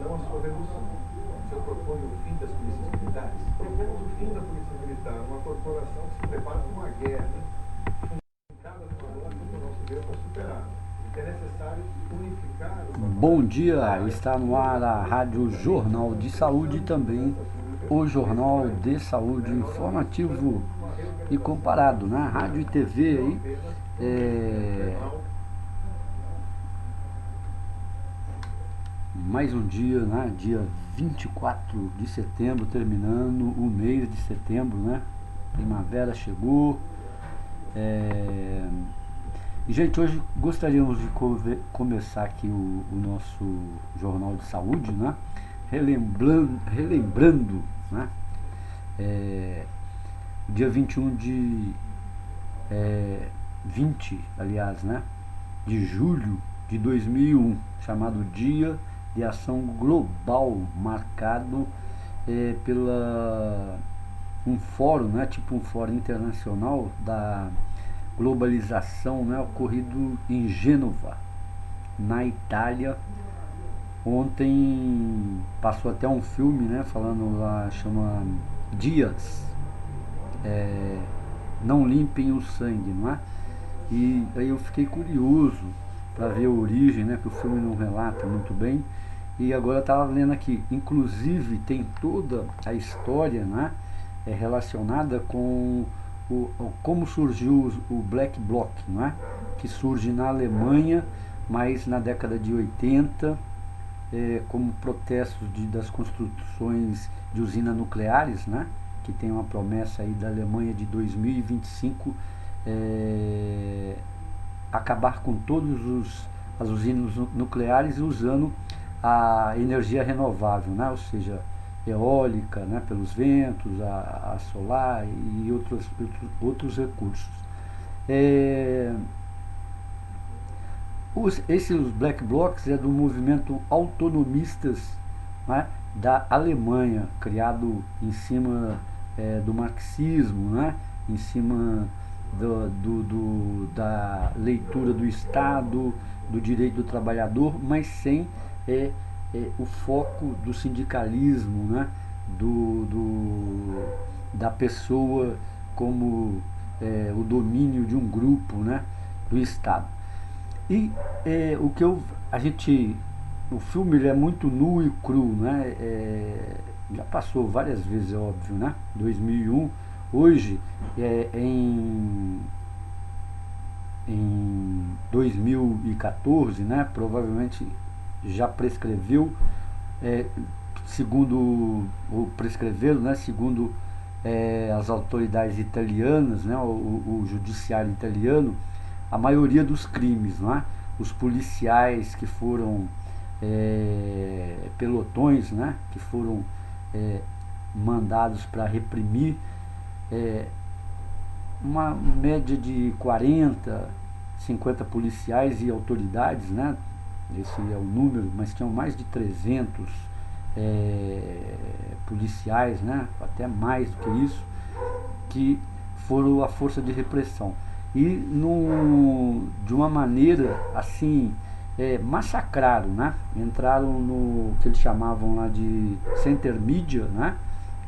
não a sua redução. O senhor propõe o fim das polícias militares? Propomos o fim da polícia militar, uma corporação que se prepara para uma guerra, fundada numa lógica que o nosso ver para superar. É necessário unificar. Bom dia, está no ar a Rádio Jornal de Saúde e também o Jornal de Saúde informativo e comparado, né? Rádio e TV aí. Mais um dia, né? Dia 24 de setembro, terminando o mês de setembro, né? Primavera chegou. E, gente, hoje gostaríamos de começar aqui o nosso Jornal de Saúde, né? Relembrando, né? Dia 21 de 20, aliás, né? De julho de 2001, chamado Dia de Ação Global, marcado pela um fórum, né? Tipo um fórum internacional da globalização, né, ocorrido em Gênova, na Itália. Ontem passou até um filme, né, falando lá, chama Dias, Não Limpem o Sangue, não é? E aí eu fiquei curioso para ver a origem, né, que o filme não relata muito bem. E agora eu estava lendo aqui, inclusive tem toda a história, né, relacionada com como surgiu o Black Bloc, não é? Que surge na Alemanha, mas na década de 80, como protestos das construções de usinas nucleares, né? Que tem uma promessa aí da Alemanha de 2025 acabar com todas as usinas nucleares usando a energia renovável, né? Ou seja, eólica, né, pelos ventos, a solar e outros recursos. Esses Black Blocs é do movimento autonomistas, né, da Alemanha, criado em cima do marxismo, né, em cima da leitura do Estado, do direito do trabalhador, mas sem o foco do sindicalismo, né, da pessoa como o domínio de um grupo, né, do Estado. E o filme ele é muito nu e cru, né? Já passou várias vezes, é óbvio, né? 2001, hoje em 2014, né? Provavelmente já prescreveu, ou prescreveram, né? Segundo as autoridades italianas, né? O judiciário italiano, a maioria dos crimes, não é? Os policiais que foram pelotões, né? Que foram mandados para reprimir, uma média de 40, 50 policiais e autoridades, né? Esse é o número, mas tinham mais de 300 policiais, né? Até mais do que isso, que foram a força de repressão. E de uma maneira assim, massacraram, né? Entraram no que eles chamavam lá de center media, né?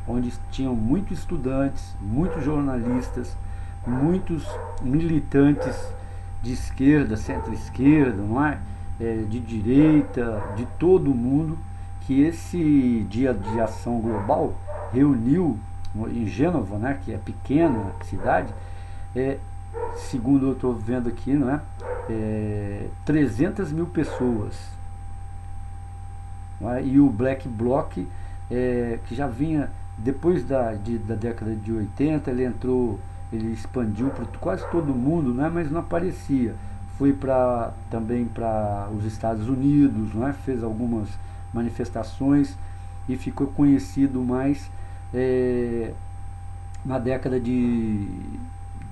Onde tinham muitos estudantes, muitos jornalistas, muitos militantes de esquerda, centro-esquerda, não é? De direita, de todo mundo, que esse dia de ação global reuniu em Gênova, né, que é pequena cidade, segundo eu estou vendo aqui, não é? 300 mil pessoas. Não é? E o Black Bloc, que já vinha depois da década de 80, ele expandiu para quase todo mundo, né? Mas não aparecia. Foi também para os Estados Unidos, não é? Fez algumas manifestações e ficou conhecido mais na década de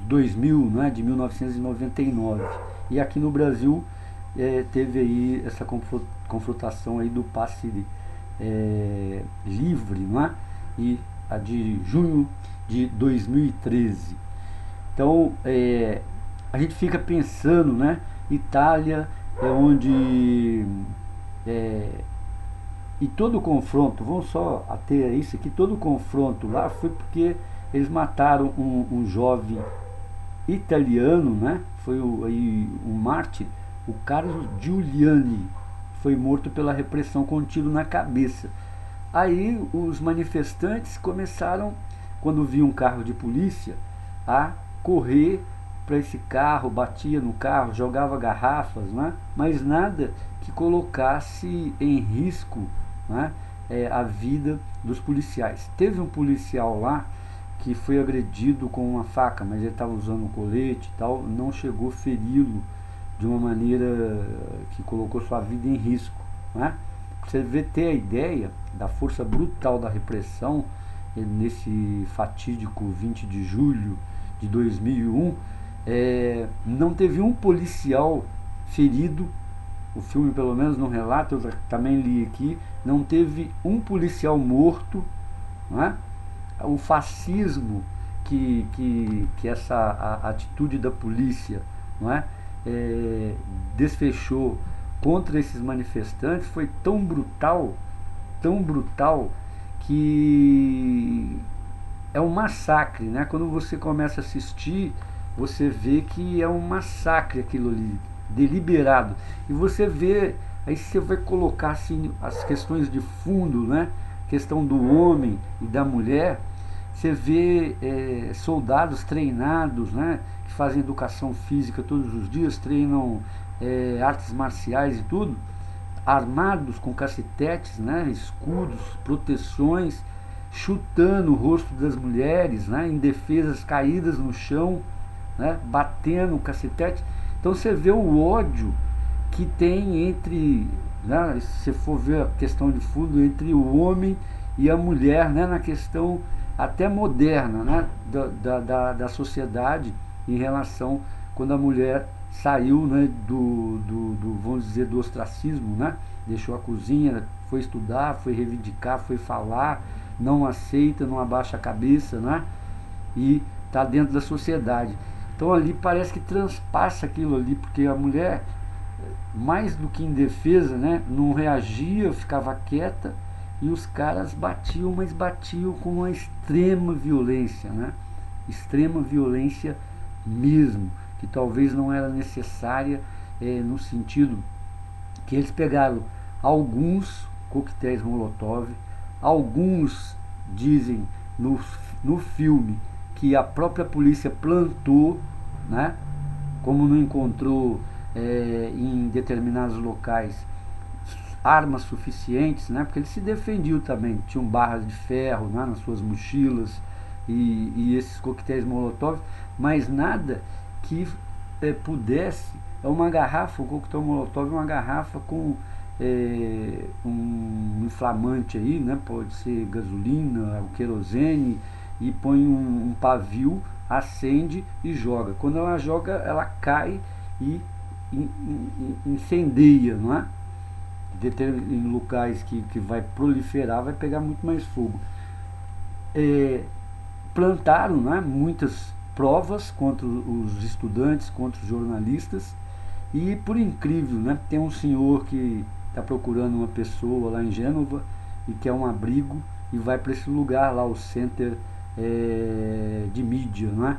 2000, né, de 1999. E aqui no Brasil teve aí essa confrontação aí do passe livre, né, e a de junho de 2013. Então a gente fica pensando, né, Itália é onde E todo o confronto, vamos só ater a isso aqui, todo o confronto lá foi porque eles mataram um jovem italiano, né? Foi o mártir, o Carlo Giuliani, foi morto pela repressão com um tiro na cabeça. Aí os manifestantes começaram, quando viam um carro de polícia, a correr para esse carro, batia no carro, jogava garrafas, né? Mas nada que colocasse em risco, né, a vida dos policiais. Teve um policial lá que foi agredido com uma faca, mas ele estava usando um colete e tal, não chegou a feri-lo de uma maneira que colocou sua vida em risco, né? Você vê, ter a ideia da força brutal da repressão nesse fatídico 20 de julho de 2001, não teve um policial ferido. O filme pelo menos não relata, eu também li aqui, não teve um policial morto, não é? O fascismo que essa atitude da polícia, não é, desfechou contra esses manifestantes foi tão brutal, que é um massacre, né? Quando você começa a assistir, você vê que é um massacre aquilo ali, deliberado. E você vê, aí você vai colocar assim as questões de fundo, né? Questão do homem e da mulher. Você vê soldados treinados, né? Que fazem educação física todos os dias, treinam artes marciais e tudo, armados com cacetetes, né? Escudos, proteções, chutando o rosto das mulheres, né? Em defesas caídas no chão, né? Batendo o cacetete. Então você vê o ódio que tem entre, né? Se for ver a questão de fundo, entre o homem e a mulher, né? Na questão até moderna, né? da sociedade em relação quando a mulher saiu, né? Vamos dizer, do ostracismo, né? Deixou a cozinha, foi estudar, foi reivindicar, foi falar, não aceita, não abaixa a cabeça, né? E está dentro da sociedade. Então ali parece que transpassa aquilo ali, porque a mulher, mais do que indefesa, né, não reagia, ficava quieta, e os caras batiam, mas batiam com uma extrema violência, né? Extrema violência mesmo, que talvez não era necessária, no sentido que eles pegaram alguns coquetéis Molotov, alguns dizem no filme que a própria polícia plantou, né? Como não encontrou em determinados locais armas suficientes, né? Porque eles se defendiam também, tinham barras de ferro, né, nas suas mochilas e esses coquetéis Molotov, mas nada que pudesse. É uma garrafa, o coquetel Molotov é uma garrafa com um inflamante aí, né? Pode ser gasolina, o querosene, e põe um pavio, acende e joga. Quando ela joga, ela cai e incendeia, não é? Em locais que vai proliferar, vai pegar muito mais fogo. Plantaram, né, muitas provas contra os estudantes, contra os jornalistas, e por incrível, né, tem um senhor que está procurando uma pessoa lá em Gênova e quer um abrigo e vai para esse lugar lá, o Center de mídia, né?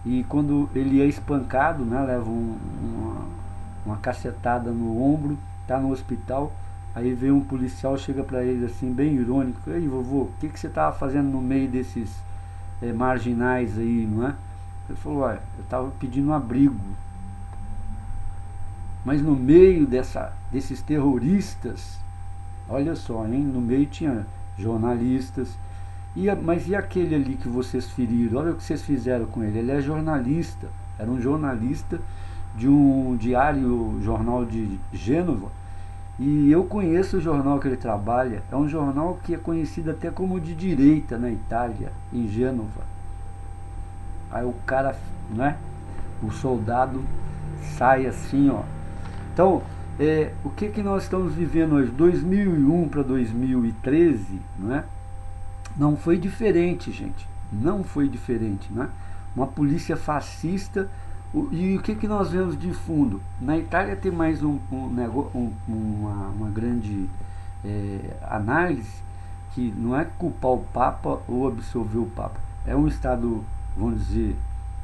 E quando ele é espancado, né, leva uma cacetada no ombro, está no hospital, aí vem um policial, chega para ele assim, bem irônico: "Ei, vovô, o que você estava fazendo no meio desses marginais aí, não é?" Ele falou: "Ué, eu estava pedindo um abrigo." Mas no meio desses terroristas, olha só, hein? No meio tinha jornalistas. Mas e aquele ali que vocês feriram? Olha o que vocês fizeram com ele. Ele é jornalista, era um jornalista de um jornal de Gênova. E eu conheço o jornal que ele trabalha. É um jornal que é conhecido até como de direita na Itália, em Gênova. Aí o cara, né? O soldado sai assim, ó. Então, o que nós estamos vivendo hoje? 2001 para 2013, não é? Não foi diferente, gente. Não foi diferente, né? Uma polícia fascista. E o que nós vemos de fundo? Na Itália tem mais uma grande análise, que não é culpar o Papa ou absolver o Papa. É um Estado, vamos dizer,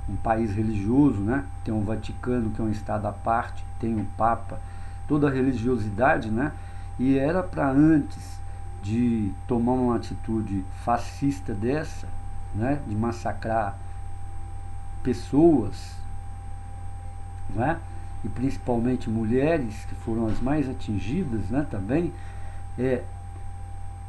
um país religioso, né? Tem o Vaticano, que é um Estado à parte, tem o Papa, toda a religiosidade, né? E era para, antes de tomar uma atitude fascista dessa, né? De massacrar pessoas, né? E principalmente mulheres, que foram as mais atingidas, né? Também,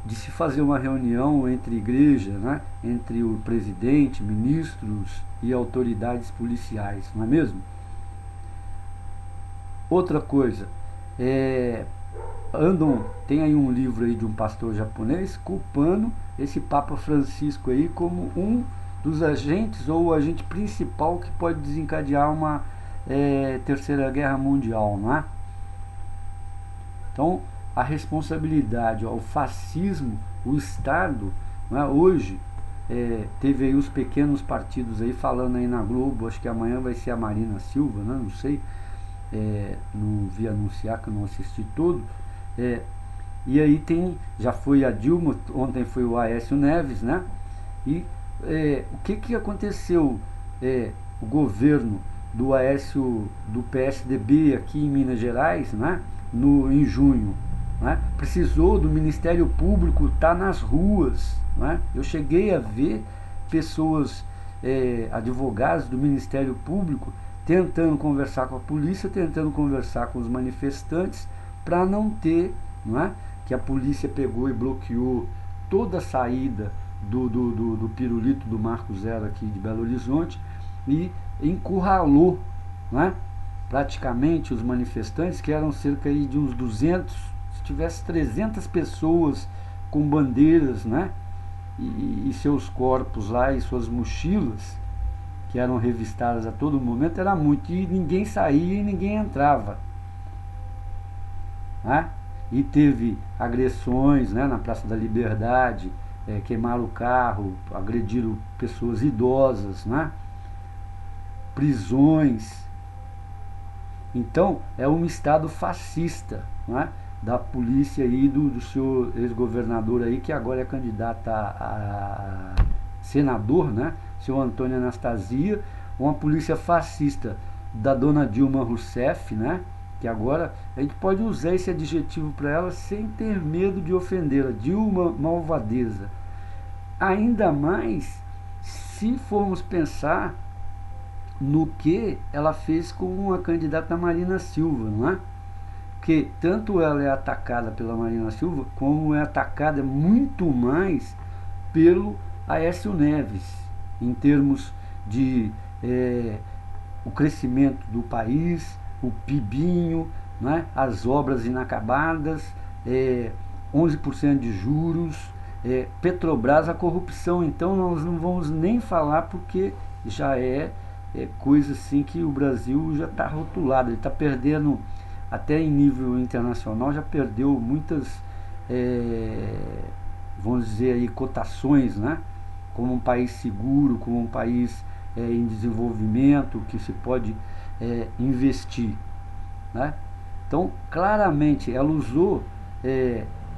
de se fazer uma reunião entre igreja, né, entre o presidente, ministros e autoridades policiais, não é mesmo? Outra coisa, tem aí um livro aí de um pastor japonês culpando esse Papa Francisco aí como um dos agentes ou o agente principal que pode desencadear uma terceira guerra mundial, não é? Então, a responsabilidade, o fascismo, o Estado, não é? Hoje teve aí os pequenos partidos aí falando aí na Globo, acho que amanhã vai ser a Marina Silva, né? Não sei, não vi anunciar, que eu não assisti todo. E aí já foi a Dilma, ontem foi o Aécio Neves, né? E o que aconteceu? O governo do Aécio, do PSDB aqui em Minas Gerais, né? Em junho, né? Precisou do Ministério Público estar nas ruas, né? Eu cheguei a ver pessoas, advogados do Ministério Público, tentando conversar com a polícia, tentando conversar com os manifestantes, para não ter, não é? Que a polícia pegou e bloqueou toda a saída do pirulito do Marco Zero aqui de Belo Horizonte e encurralou, não é? Praticamente os manifestantes, que eram cerca aí de uns 200, se tivesse 300 pessoas com bandeiras, né? E seus corpos lá e suas mochilas, que eram revistadas a todo momento, era muito, e ninguém saía e ninguém entrava, né? E teve agressões, né, na Praça da Liberdade, queimaram o carro, agrediram pessoas idosas, né? Prisões. Então é um Estado fascista, né, da polícia aí, do senhor ex-governador aí, que agora é candidato a senador, né, senhor Antônio Anastasia. Uma polícia fascista da dona Dilma Rousseff, né, que agora a gente pode usar esse adjetivo para ela sem ter medo de ofendê-la, Dilma malvadeza. Ainda mais se formos pensar no que ela fez com a candidata Marina Silva, não é? Porque tanto ela é atacada pela Marina Silva, como é atacada muito mais pelo Aécio Neves, em termos de o crescimento do país, o PIBinho, né, as obras inacabadas, 11% de juros, Petrobras, a corrupção. Então nós não vamos nem falar, porque já é coisa assim que o Brasil já está rotulado, ele está perdendo, até em nível internacional, já perdeu muitas, vamos dizer aí, cotações, né? Como um país seguro, como um país em desenvolvimento, que se pode investir, né? Então, claramente, ela usou,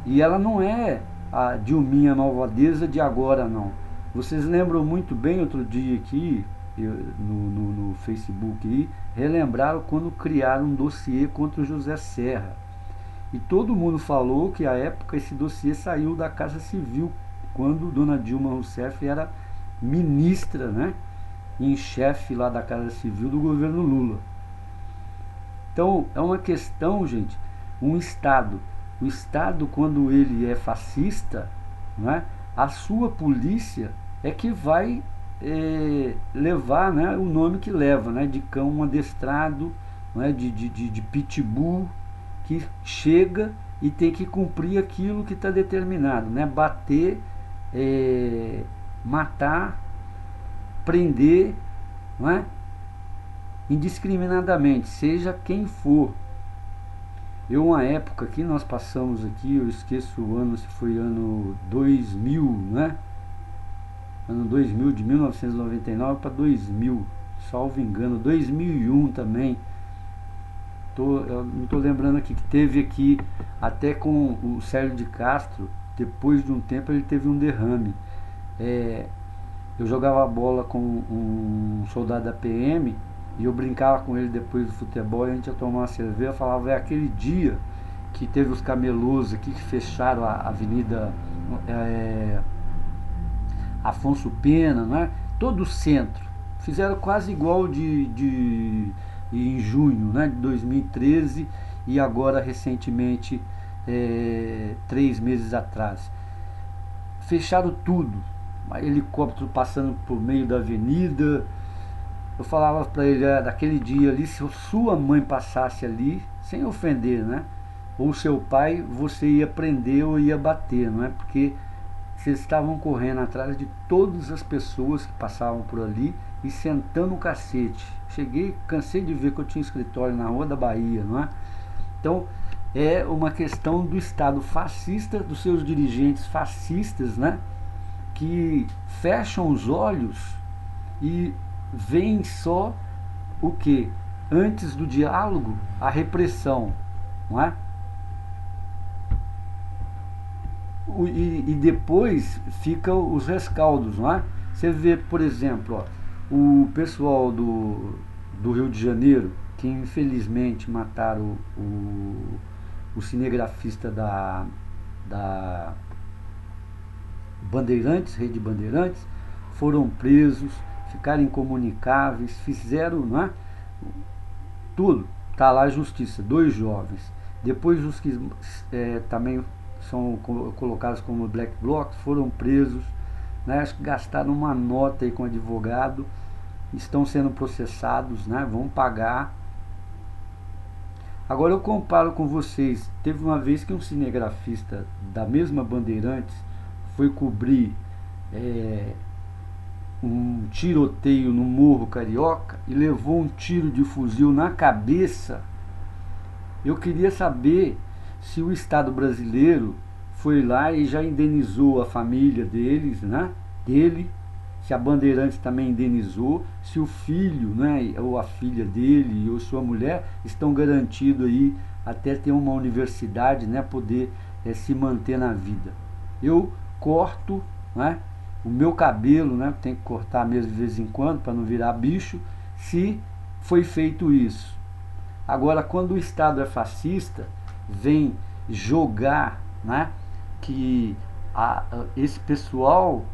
e ela não é a Dilminha malvadeza de agora, não. Vocês lembram muito bem, outro dia aqui, no Facebook aí, relembraram quando criaram um dossiê contra o José Serra. E todo mundo falou que à época esse dossiê saiu da Casa Civil, quando dona Dilma Rousseff era ministra, né, em chefe lá da Casa Civil do governo Lula. Então é uma questão, gente, o Estado, quando ele é fascista, não é, a sua polícia é que vai levar, né, o nome que leva, né, de cão adestrado, né, de pitbull, que chega e tem que cumprir aquilo que está determinado, né, bater, matar, prender, não é, indiscriminadamente, seja quem for. Uma época que nós passamos aqui, eu esqueço o ano, se foi ano 2000, né? Ano 2000, de 1999 para 2000, salvo engano, 2001 também. Eu não estou lembrando aqui, que teve aqui, até com o Célio de Castro, depois de um tempo ele teve um derrame. Eu jogava bola com um soldado da PM e eu brincava com ele depois do futebol, e a gente ia tomar uma cerveja, eu falava, é aquele dia que teve os camelôs aqui que fecharam a avenida Afonso Pena, não é? Todo o centro. Fizeram quase igual em junho, né, de 2013, e agora recentemente, 3 meses atrás. Fecharam tudo. Helicóptero passando por meio da avenida. Eu falava para ele, daquele dia ali, se sua mãe passasse ali, sem ofender, né? Ou seu pai, você ia prender ou ia bater, não é? Porque vocês estavam correndo atrás de todas as pessoas que passavam por ali e sentando o cacete. Cansei de ver que eu tinha escritório na Rua da Bahia, não é? Então, é uma questão do Estado fascista, dos seus dirigentes fascistas, né? Que fecham os olhos e veem só o que? Antes do diálogo, a repressão, não é? E depois ficam os rescaldos, não é? Você vê, por exemplo, ó, o pessoal do Rio de Janeiro, que infelizmente mataram o cinegrafista da Bandeirantes, Rede Bandeirantes, foram presos, ficaram incomunicáveis, fizeram, não é? Tudo, está lá a justiça, 2 jovens. Depois os que também são colocados como black blocs foram presos, né? Acho que gastaram uma nota aí com advogado, estão sendo processados, né? Vão pagar. Agora eu comparo com vocês, teve uma vez que um cinegrafista da mesma Bandeirantes foi cobrir um tiroteio no Morro Carioca e levou um tiro de fuzil na cabeça. Eu queria saber se o Estado brasileiro foi lá e já indenizou a família deles, né? Se a Bandeirantes também indenizou, se o filho, né, ou a filha dele ou sua mulher estão garantidos aí até ter uma universidade, né, poder se manter na vida. Eu corto, né, o meu cabelo, né, tem que cortar mesmo de vez em quando para não virar bicho, se foi feito isso. Agora, quando o Estado é fascista, vem jogar, né, que esse pessoal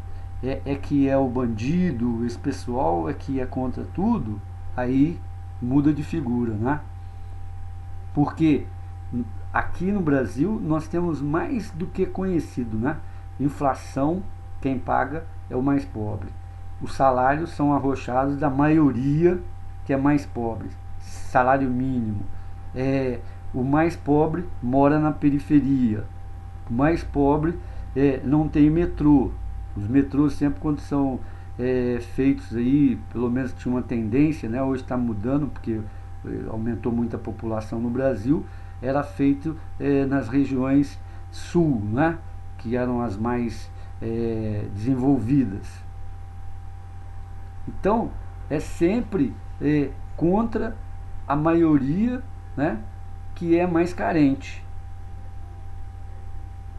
que é o bandido, esse pessoal que é contra tudo, aí muda de figura, né? Porque aqui no Brasil nós temos mais do que conhecido, né? Inflação, quem paga é o mais pobre. Os salários são arrochados da maioria que é mais pobre. Salário mínimo. O mais pobre mora na periferia. O mais pobre não tem metrô. Os metrôs sempre, quando são feitos aí, pelo menos tinha uma tendência, né? Hoje está mudando porque aumentou muito a população no Brasil, era feito nas regiões sul, né? Que eram as mais desenvolvidas. Então, é sempre contra a maioria, né? Que é mais carente.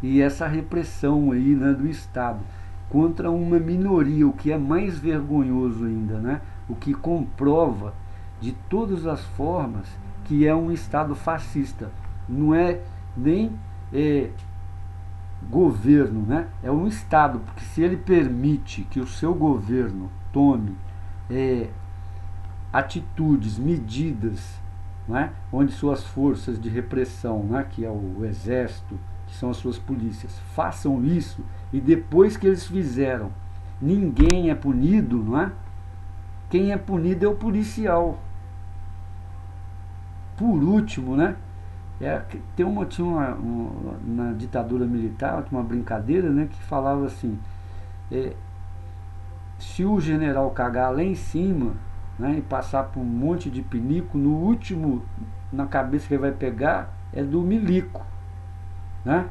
E essa repressão aí, né, do Estado contra uma minoria, o que é mais vergonhoso ainda, né? O que comprova de todas as formas que é um Estado fascista. Não é nem governo, né? É um Estado, porque se ele permite que o seu governo tome atitudes, medidas, né, onde suas forças de repressão, né, que é o exército, que são as suas polícias, façam isso, e depois que eles fizeram, ninguém é punido, não é? Quem é punido é o policial. Por último, né? Tinha na ditadura militar, tinha uma brincadeira, né, que falava assim, se o general cagar lá em cima, né, e passar por um monte de pinico, no último, na cabeça que ele vai pegar, é do milico, né?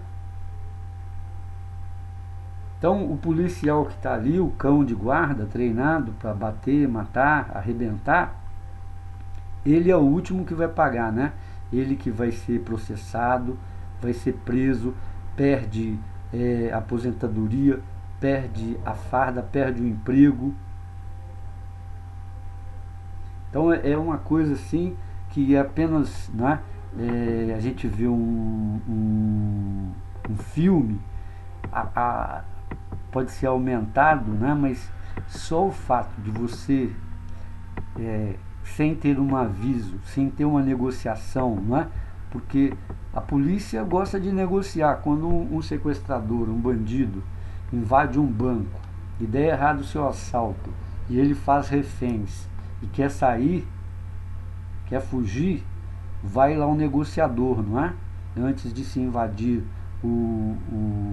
Então o policial que está ali, o cão de guarda, treinado para bater, matar, arrebentar, ele é o último que vai pagar, né? ele que vai ser processado, vai ser preso, perde a aposentadoria, perde a farda, perde o emprego. Então é uma coisa assim que apenas, né, a gente vê um filme, pode ser aumentado, né, mas só o fato de você, sem ter um aviso, sem ter uma negociação, né, porque a polícia gosta de negociar. Quando um sequestrador, um bandido, invade um banco e der errado o seu assalto e ele faz reféns e quer sair, quer fugir, vai lá um negociador, não é? Antes de se invadir o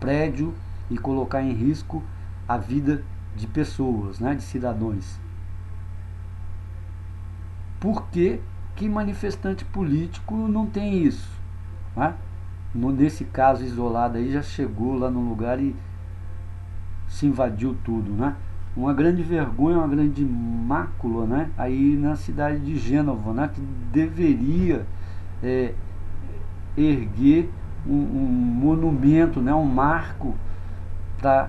prédio e colocar em risco a vida de pessoas, né? De cidadãos. Por que manifestante político não tem isso? Né? Nesse caso isolado aí, já chegou lá no lugar e se invadiu tudo, né? Uma grande vergonha, uma grande mácula, né? Aí na cidade de Gênova, né? Que deveria erguer um monumento, né? Um marco para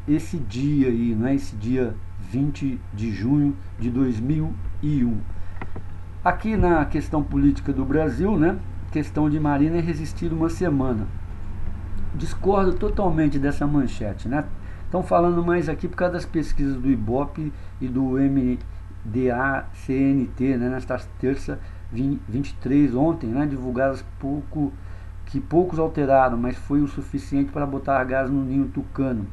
esse dia aí, né? Esse dia 20 de junho de 2001. Aqui na questão política do Brasil, né? Questão de Marina é resistir uma semana. Discordo totalmente dessa manchete, né? Estão falando mais aqui por causa das pesquisas do IBOP e do MDA-CNT, né? Nesta terça 23, ontem, né? Divulgadas que poucos alteraram, mas foi o suficiente para botar gás no ninho tucano.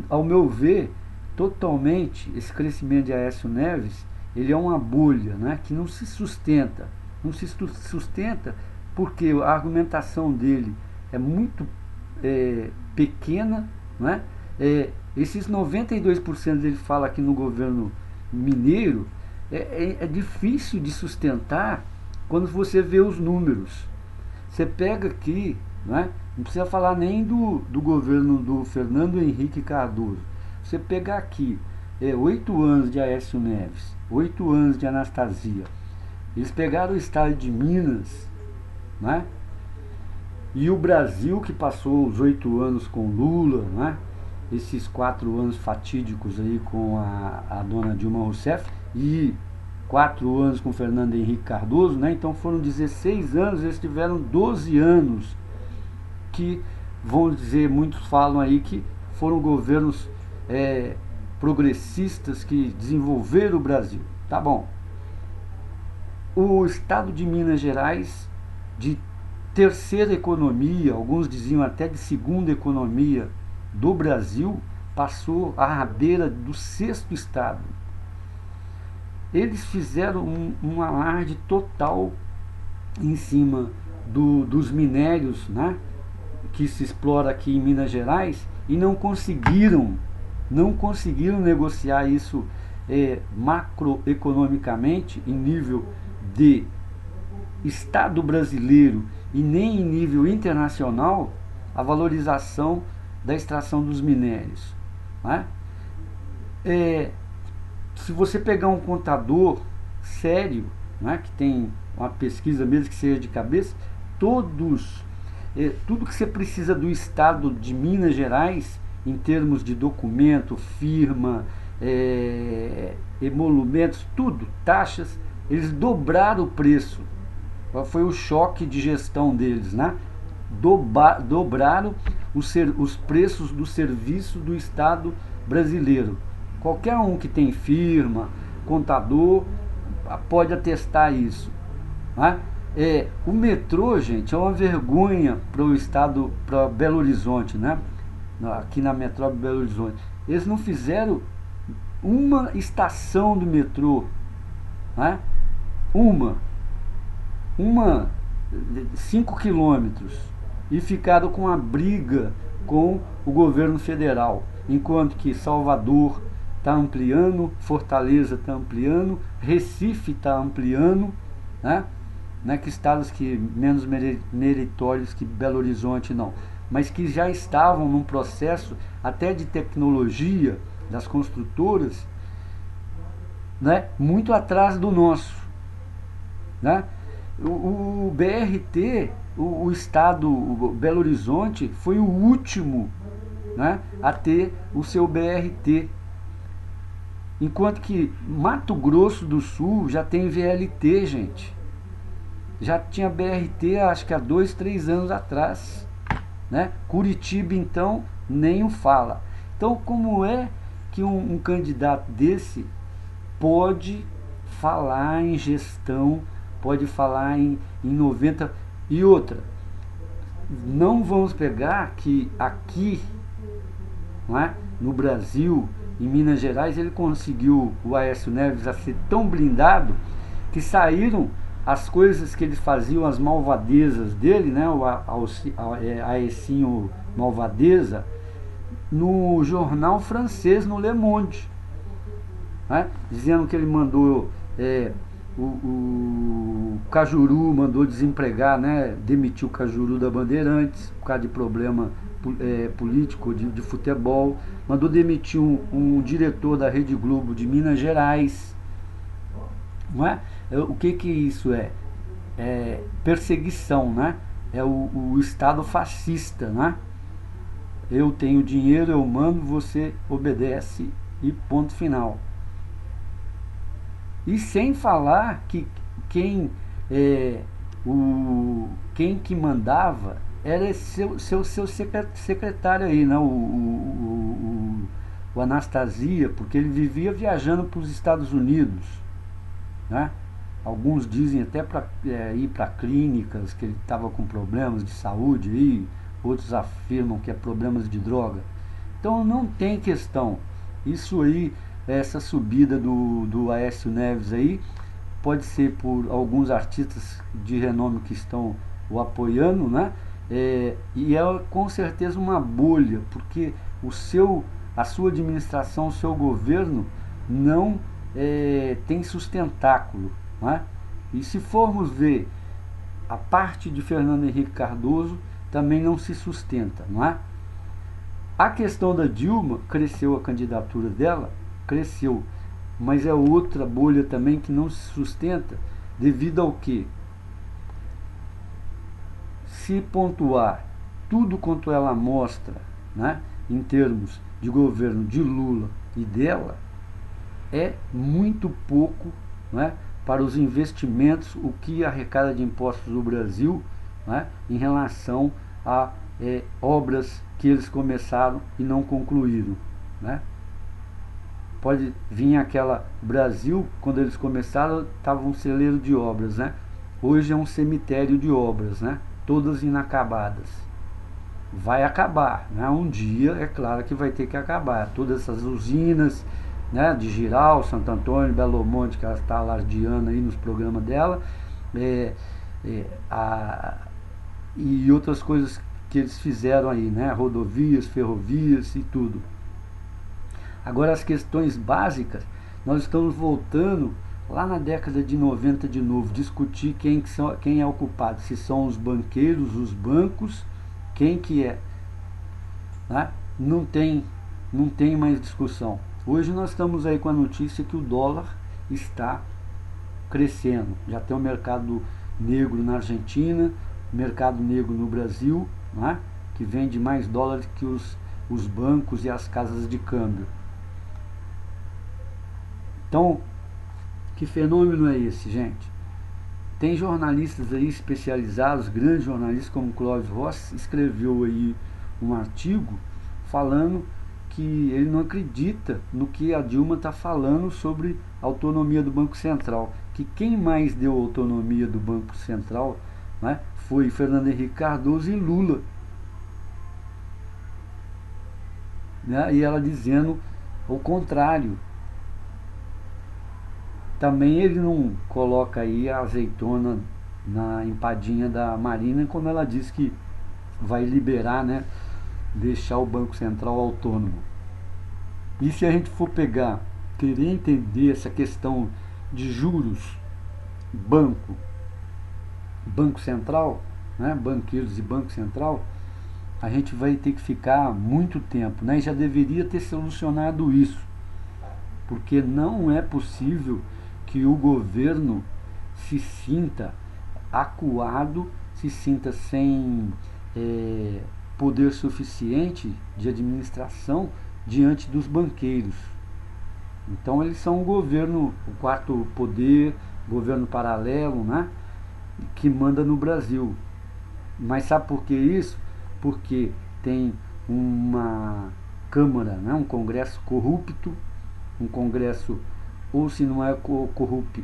Ao meu ver, totalmente, esse crescimento de Aécio Neves, ele é uma bolha, né? Que não se sustenta. Não se sustenta porque a argumentação dele é muito pequena, né? Esses 92% dele fala aqui no governo mineiro, é difícil de sustentar quando você vê os números. Você pega aqui, né? Não precisa falar nem do governo do Fernando Henrique Cardoso. Você pegar aqui 8 anos de Aécio Neves, 8 anos de Anastasia. Eles pegaram o estado de Minas, né? E o Brasil, que passou os 8 anos com Lula, né? Esses 4 anos fatídicos aí com a dona Dilma Rousseff e 4 anos com Fernando Henrique Cardoso, né? Então foram 16 anos, eles tiveram 12 anos que, vão dizer, muitos falam aí que foram governos progressistas que desenvolveram o Brasil. Tá bom. O estado de Minas Gerais, de terceira economia, alguns diziam até de segunda economia do Brasil, passou à rabeira do 6º estado. Eles fizeram um alarde total em cima dos minérios, né, que se explora aqui em Minas Gerais, e não conseguiram negociar isso macroeconomicamente em nível de Estado brasileiro e nem em nível internacional a valorização da extração dos minérios, né? Se você pegar um contador sério, né, que tem uma pesquisa mesmo que seja de cabeça, tudo que você precisa do Estado de Minas Gerais em termos de documento, firma, emolumentos, tudo, taxas, eles dobraram o preço. Foi o choque de gestão deles, né? Dobraram os preços do serviço do Estado brasileiro. Qualquer um que tem firma, contador, pode atestar isso, né? O metrô, gente, é uma vergonha para o estado, para Belo Horizonte, né? Aqui na metrópole de Belo Horizonte. Eles não fizeram uma estação do metrô, né? 5 quilômetros, e ficaram com a briga com o governo federal, enquanto que Salvador está ampliando, Fortaleza está ampliando, Recife está ampliando, né? Não é que estados que menos meritórios que Belo Horizonte não, mas que já estavam num processo até de tecnologia das construtoras, né, muito atrás do nosso. né? O BRT, o estado, o Belo Horizonte, foi o último, né, a ter o seu BRT. Enquanto que Mato Grosso do Sul já tem VLT, gente. Já tinha BRT, acho que há 2, 3 anos atrás, né? Curitiba, então, nem o fala. Então, como é que um candidato desse pode falar em gestão, pode falar em 90... E outra, não vamos pegar que aqui, não é, no Brasil, em Minas Gerais, ele conseguiu, o Aécio Neves, a ser tão blindado que saíram as coisas que eles faziam, as malvadezas dele, né, o Aecinho Malvadeza, no jornal francês, no Le Monde, né, dizendo que ele mandou o Cajuru mandou desempregar, né, demitiu o Cajuru da Bandeirantes por causa de problema político de futebol, mandou demitir um diretor da Rede Globo de Minas Gerais, não é? O que isso é? É perseguição, né? É o Estado fascista, né? Eu tenho dinheiro, eu mando, você obedece e ponto final. E sem falar que quem que mandava era seu secretário aí, né? O Anastasia, porque ele vivia viajando para os Estados Unidos, né? Alguns dizem até para ir para clínicas, que ele estava com problemas de saúde aí, outros afirmam que é problemas de droga. Então não tem questão. Isso aí, essa subida do Aécio Neves aí, pode ser por alguns artistas de renome que estão o apoiando, né? E é com certeza uma bolha, porque a sua administração, o seu governo não tem sustentáculo, né? E se formos ver a parte de Fernando Henrique Cardoso, também não se sustenta, não é? A questão da Dilma, cresceu a candidatura dela, cresceu, mas é outra bolha também que não se sustenta, devido ao que? Se pontuar tudo quanto ela mostra, né, em termos de governo de Lula e dela, é muito pouco, né, para os investimentos, o que arrecada de impostos do Brasil, né, em relação a obras que eles começaram e não concluíram, né? Pode vir aquela Brasil, quando eles começaram, estava um celeiro de obras, né? Hoje é um cemitério de obras, né? Todas inacabadas. Vai acabar, né? Um dia é claro que vai ter que acabar. Todas essas usinas, né, de Giral, Santo Antônio, Belo Monte, que ela está alardeando aí nos programas dela, e outras coisas que eles fizeram aí, né? Rodovias, ferrovias e tudo. Agora as questões básicas, nós estamos voltando lá na década de 90 de novo, discutir quem é o culpado, se são os banqueiros, os bancos, quem que é, né? Não tem mais discussão. Hoje nós estamos aí com a notícia que o dólar está crescendo, já tem o mercado negro na Argentina, mercado negro no Brasil, né? Que vende mais dólares que os bancos e as casas de câmbio. Então, que fenômeno é esse, gente? Tem jornalistas aí especializados, grandes jornalistas como Clóvis Rossi, escreveu aí um artigo falando que ele não acredita no que a Dilma está falando sobre a autonomia do Banco Central. Que quem mais deu autonomia do Banco Central, né, foi Fernando Henrique Cardoso e Lula. Né? E ela dizendo o contrário. Também ele não coloca aí a azeitona na empadinha da Marina, como ela diz que vai liberar, né, deixar o Banco Central autônomo. E se a gente for pegar, querer entender essa questão de juros, Banco Central, né, banqueiros e Banco Central, a gente vai ter que ficar muito tempo, né, e já deveria ter solucionado isso, porque não é possível que o governo se sinta acuado, se sinta sem poder suficiente de administração diante dos banqueiros. Então eles são o governo, o quarto poder, governo paralelo, né, que manda no Brasil. Mas sabe por que isso? Porque tem uma Câmara, né, um Congresso corrupto, um Congresso, ou se não é corrupto,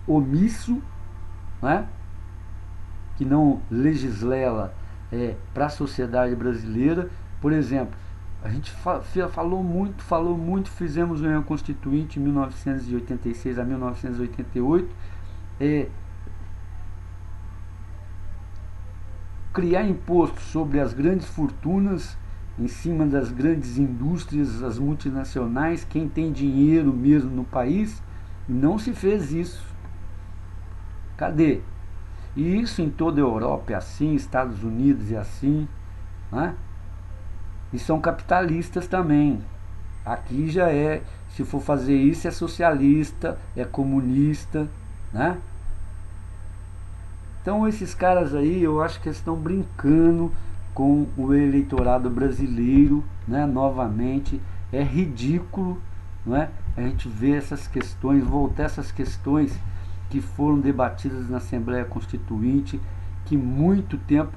omisso, né, que não legisla para a sociedade brasileira. Por exemplo, a gente falou muito, fizemos uma constituinte em 1986 a 1988, criar imposto sobre as grandes fortunas, em cima das grandes indústrias, as multinacionais, quem tem dinheiro mesmo no país. Não se fez isso. Cadê? E isso em toda a Europa é assim, Estados Unidos é assim, né? E são capitalistas também. Aqui já é, se for fazer isso, é socialista, é comunista, né? Então esses caras aí, eu acho que eles estão brincando com o eleitorado brasileiro, né? Novamente, é ridículo, não é? A gente vê essas questões, voltar essas questões que foram debatidas na Assembleia Constituinte, que muito tempo,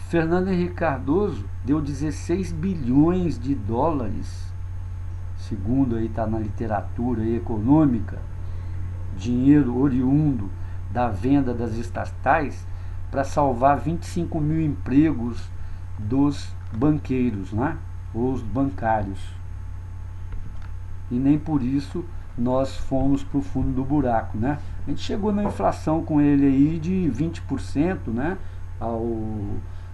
Fernando Henrique Cardoso deu 16 bilhões de dólares, segundo aí está na literatura econômica, dinheiro oriundo da venda das estatais, para salvar 25 mil empregos dos banqueiros, né? Os bancários. E nem por isso nós fomos para o fundo do buraco, né? A gente chegou na inflação com ele aí de 20%, né? Ao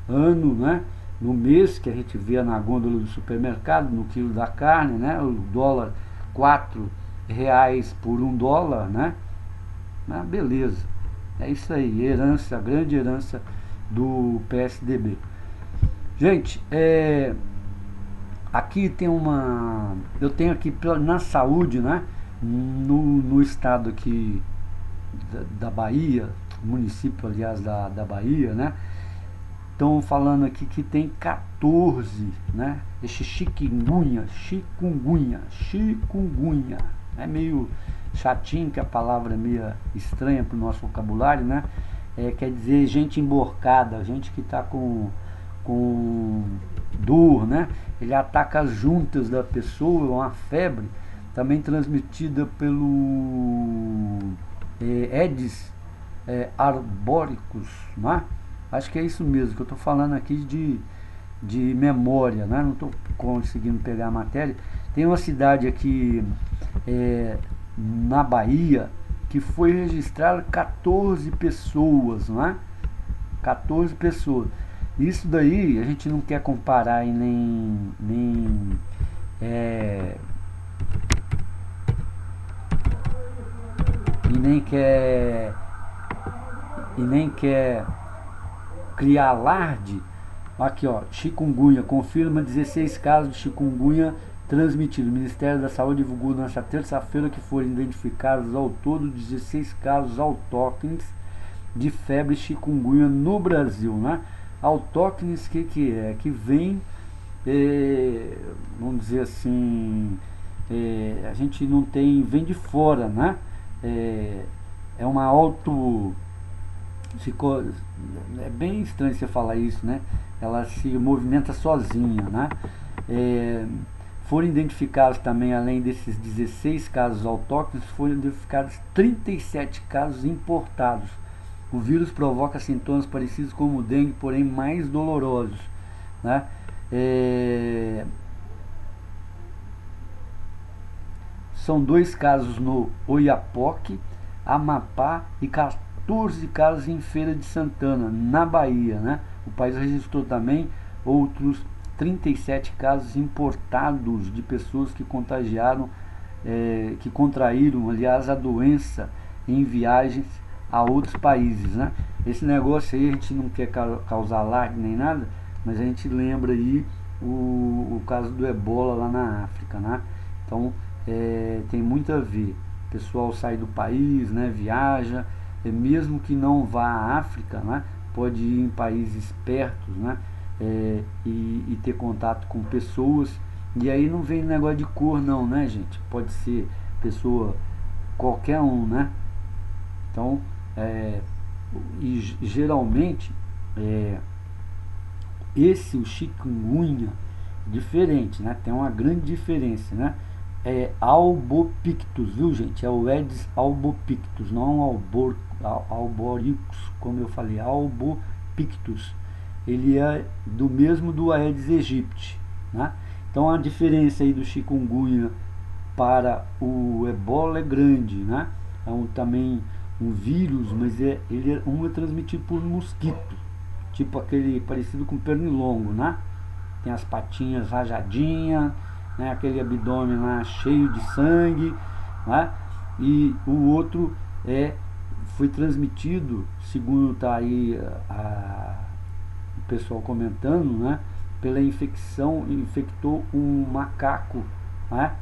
ano, né? No mês, que a gente vê na gôndola do supermercado, no quilo da carne, né? O dólar, R$4 por $1, né? Ah, beleza. É isso aí, herança, grande herança do PSDB. Gente, aqui tem uma... Eu tenho aqui na saúde, né? No estado aqui da Bahia, município, aliás, da Bahia, né? Estão falando aqui que tem 14, né? Esse chikungunya. É meio chatinho, que a palavra é meio estranha para o nosso vocabulário, né? Quer dizer gente emborcada, gente que está com dor, né? Ele ataca as juntas da pessoa, uma febre, também transmitida pelo Aedes arboricus, né? Acho que é isso mesmo que eu estou falando aqui de memória, né? Não estou conseguindo pegar a matéria. Tem uma cidade aqui na Bahia que foi registrada 14 pessoas, né? 14 pessoas. Isso daí a gente não quer comparar e nem quer criar alarde. Aqui, ó, chikungunya, confirma 16 casos de chikungunya transmitidos. O Ministério da Saúde divulgou nesta terça-feira que foram identificados ao todo 16 casos autóctones de febre chikungunya no Brasil, né? Autóctones, que é? Que vem, vamos dizer assim, a gente não tem, vem de fora, né? É uma ficou, é bem estranho você falar isso, né? Ela se movimenta sozinha, né? Foram identificados também, além desses 16 casos autóctones, foram identificados 37 casos importados. O vírus provoca sintomas parecidos com o dengue, porém mais dolorosos, né? São 2 casos no Oiapoque, Amapá e 14 casos em Feira de Santana, na Bahia, né? O país registrou também outros 37 casos importados de pessoas que contagiaram, que contraíram, aliás, a doença em viagens a outros países, né? Esse negócio aí a gente não quer causar alarde nem nada, mas a gente lembra aí o caso do Ebola lá na África, né? Então tem muito a ver. O pessoal sai do país, né? Viaja, mesmo que não vá à África, né, pode ir em países perto, né, e ter contato com pessoas. E aí não vem negócio de cor não, né, gente? Pode ser pessoa qualquer um, né? Então, e geralmente o chikungunya diferente, né? Tem uma grande diferença, né? É albopictus, viu, gente? É o Aedes albopictus, não alboricus, como eu falei, albopictus. Ele é do mesmo do Aedes aegypti, né? Então a diferença aí do chikungunya para o ebola é grande, né? É também um vírus, mas um é transmitido por mosquito, tipo aquele parecido com pernilongo, né? Tem as patinhas rajadinhas, né? Aquele abdômen lá cheio de sangue, né? E o outro foi transmitido, segundo está aí o pessoal comentando, né? Pela infecção, infectou um macaco, né?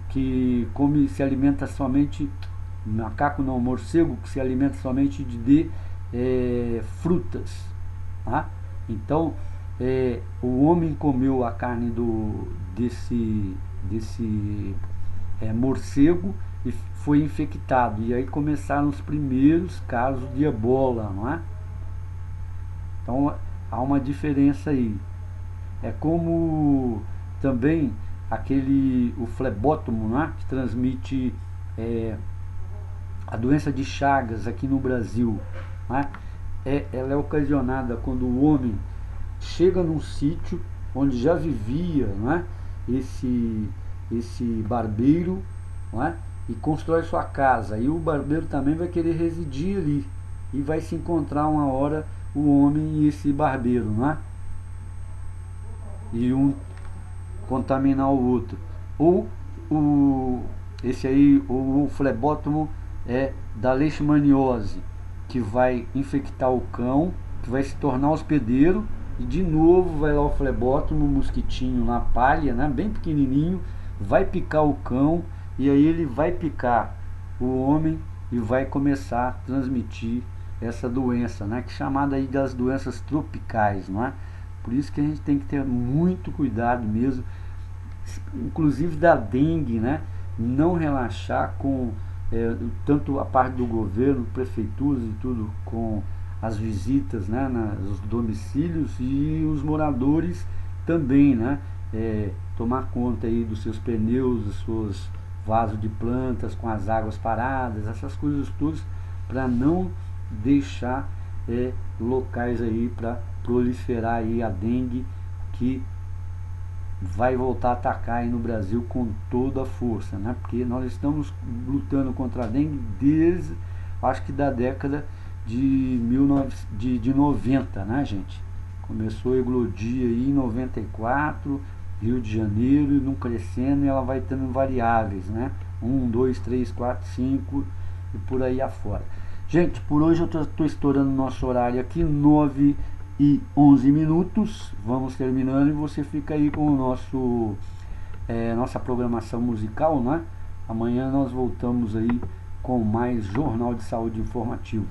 Que se alimenta somente, macaco não, morcego, que se alimenta somente de frutas, tá? Então o homem comeu a carne desse morcego e foi infectado, e aí começaram os primeiros casos de ebola, não é? Então há uma diferença aí. É como também o flebótomo, né, que transmite a doença de Chagas aqui no Brasil, né? Ela é ocasionada quando o homem chega num sítio onde já vivia, né, esse barbeiro, né, e constrói sua casa. E o barbeiro também vai querer residir ali. E vai se encontrar uma hora o homem e esse barbeiro, né? E um contaminar o outro. Ou o flebótomo da leishmaniose, que vai infectar o cão, que vai se tornar hospedeiro, e de novo vai lá o flebótomo, o mosquitinho na palha, né, bem pequenininho, vai picar o cão, e aí ele vai picar o homem e vai começar a transmitir essa doença, né, que é chamada aí das doenças tropicais, não é? Por isso que a gente tem que ter muito cuidado mesmo, inclusive da dengue, né? Não relaxar com tanto a parte do governo, prefeituras e tudo, com as visitas, né, nos domicílios, e os moradores também, né? Tomar conta aí dos seus pneus, dos seus vasos de plantas com as águas paradas, essas coisas todas, para não deixar locais aí para proliferar aí a dengue, que vai voltar a atacar aí no Brasil com toda a força, né? Porque nós estamos lutando contra a dengue desde, acho que da década de 90, né, gente? Começou a eclodir aí em 94, Rio de Janeiro, e não crescendo, e ela vai tendo variáveis, né? 1, 2, 3, 4, 5 e por aí afora. Gente, por hoje eu estou estourando nosso horário aqui, 9h11. Vamos terminando, e você fica aí com o nossa programação musical, né? Amanhã nós voltamos aí com mais Jornal de Saúde Informativo.